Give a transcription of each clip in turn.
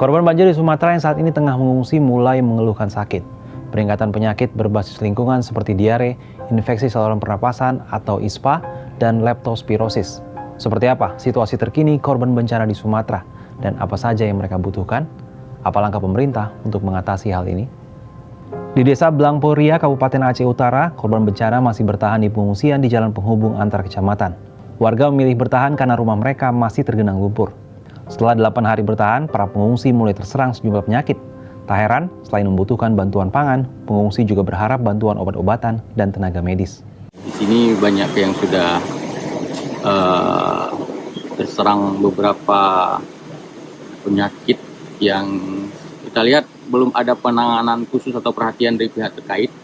Korban banjir di Sumatera yang saat ini tengah mengungsi mulai mengeluhkan sakit. Peringatan penyakit berbasis lingkungan seperti diare, infeksi saluran pernapasan atau ISPA, dan leptospirosis. Seperti apa situasi terkini korban bencana di Sumatera dan apa saja yang mereka butuhkan? Apa langkah pemerintah untuk mengatasi hal ini? Di Desa Blangporia, Kabupaten Aceh Utara, korban bencana masih bertahan di pengungsian di jalan penghubung antar kecamatan. Warga memilih bertahan karena rumah mereka masih tergenang lumpur. Setelah 8 hari bertahan, para pengungsi mulai terserang sejumlah penyakit. Tak heran, selain membutuhkan bantuan pangan, pengungsi juga berharap bantuan obat-obatan dan tenaga medis. Di sini banyak yang sudah terserang beberapa penyakit yang kita lihat belum ada penanganan khusus atau perhatian dari pihak terkait,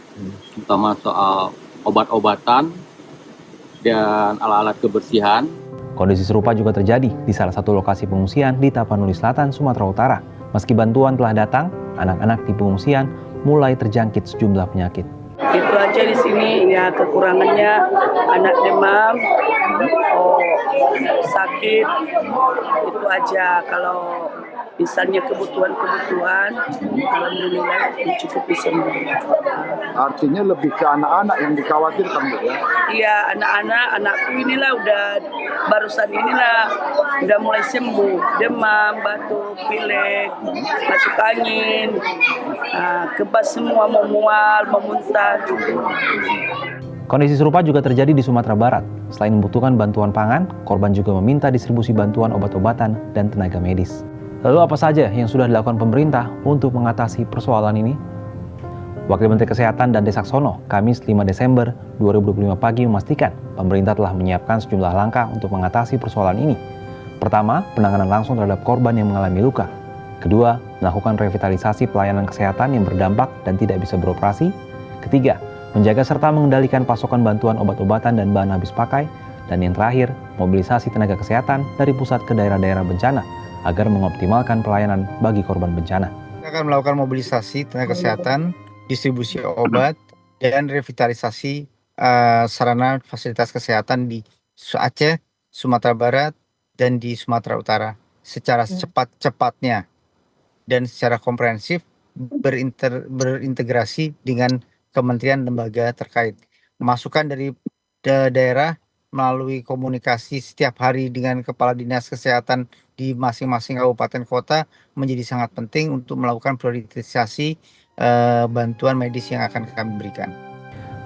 terutama soal obat-obatan dan alat-alat kebersihan. Kondisi serupa juga terjadi di salah satu lokasi pengungsian di Tapanuli Selatan, Sumatera Utara. Meski bantuan telah datang, anak-anak di pengungsian mulai terjangkit sejumlah penyakit. Itu aja di sini ya, kekurangannya anak demam, sakit, itu aja. Kalau misalnya kebutuhan, alhamdulillah mencukupi semua. Artinya lebih ke anak-anak yang dikhawatirkan, Bu, ya? Iya, anakku inilah barusan udah mulai sembuh, demam, batuk, pilek, masuk angin, kebas semua, mau mual, mau muntah gitu. Kondisi serupa juga terjadi di Sumatera Barat. Selain membutuhkan bantuan pangan, korban juga meminta distribusi bantuan obat-obatan dan tenaga medis. Lalu apa saja yang sudah dilakukan pemerintah untuk mengatasi persoalan ini? Wakil Menteri Kesehatan Dante Saxono, Kamis 5 Desember 2025 pagi memastikan pemerintah telah menyiapkan sejumlah langkah untuk mengatasi persoalan ini. Pertama, penanganan langsung terhadap korban yang mengalami luka. Kedua, melakukan revitalisasi pelayanan kesehatan yang berdampak dan tidak bisa beroperasi. Ketiga, menjaga serta mengendalikan pasokan bantuan obat-obatan dan bahan habis pakai. Dan yang terakhir, mobilisasi tenaga kesehatan dari pusat ke daerah-daerah bencana agar mengoptimalkan pelayanan bagi korban bencana. Kita akan melakukan mobilisasi tenaga kesehatan, distribusi obat, dan revitalisasi sarana fasilitas kesehatan di Aceh, Sumatera Barat, dan di Sumatera Utara secara cepat-cepatnya dan secara komprehensif berintegrasi dengan kementerian lembaga terkait. Masukan dari daerah melalui komunikasi setiap hari dengan kepala dinas kesehatan di masing-masing kabupaten kota menjadi sangat penting untuk melakukan prioritisasi bantuan medis yang akan kami berikan.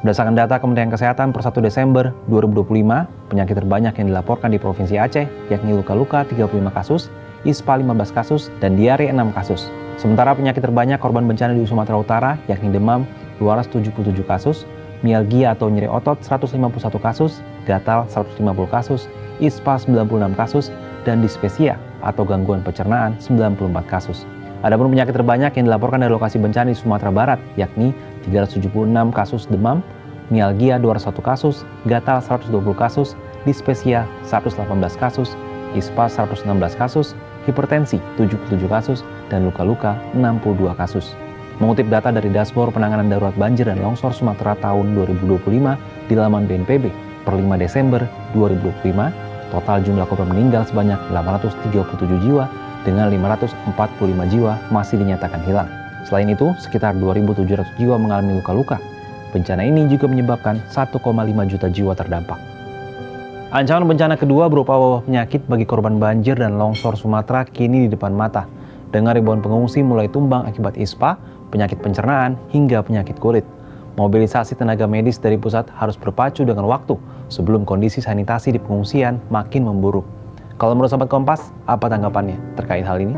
Berdasarkan data Kementerian Kesehatan per 1 Desember 2025, penyakit terbanyak yang dilaporkan di Provinsi Aceh yakni luka-luka 35 kasus, ISPA 15 kasus, dan diare 6 kasus. Sementara penyakit terbanyak korban bencana di Sumatera Utara yakni demam 277 kasus, mialgia atau nyeri otot 151 kasus, gatal 150 kasus, ISPA 96 kasus, dan dispepsia atau gangguan pencernaan 94 kasus. Adapun penyakit terbanyak yang dilaporkan dari lokasi bencana di Sumatera Barat yakni 376 kasus demam, mialgia 201 kasus, gatal 120 kasus, dispepsia 118 kasus, ISPA 116 kasus, hipertensi 77 kasus, dan luka-luka 62 kasus. Mengutip data dari Dashboard Penanganan Darurat Banjir dan Longsor Sumatera tahun 2025 di laman BNPB per 5 Desember 2025, total jumlah korban meninggal sebanyak 837 jiwa dengan 545 jiwa masih dinyatakan hilang. Selain itu, sekitar 2.700 jiwa mengalami luka-luka. Bencana ini juga menyebabkan 1,5 juta jiwa terdampak. Ancaman bencana kedua berupa wabah penyakit bagi korban banjir dan longsor Sumatera kini di depan mata. Dengan ribuan pengungsi mulai tumbang akibat ISPA, penyakit pencernaan, hingga penyakit kulit. Mobilisasi tenaga medis dari pusat harus berpacu dengan waktu sebelum kondisi sanitasi di pengungsian makin memburuk. Kalau menurut Sobat Kompas, apa tanggapannya terkait hal ini?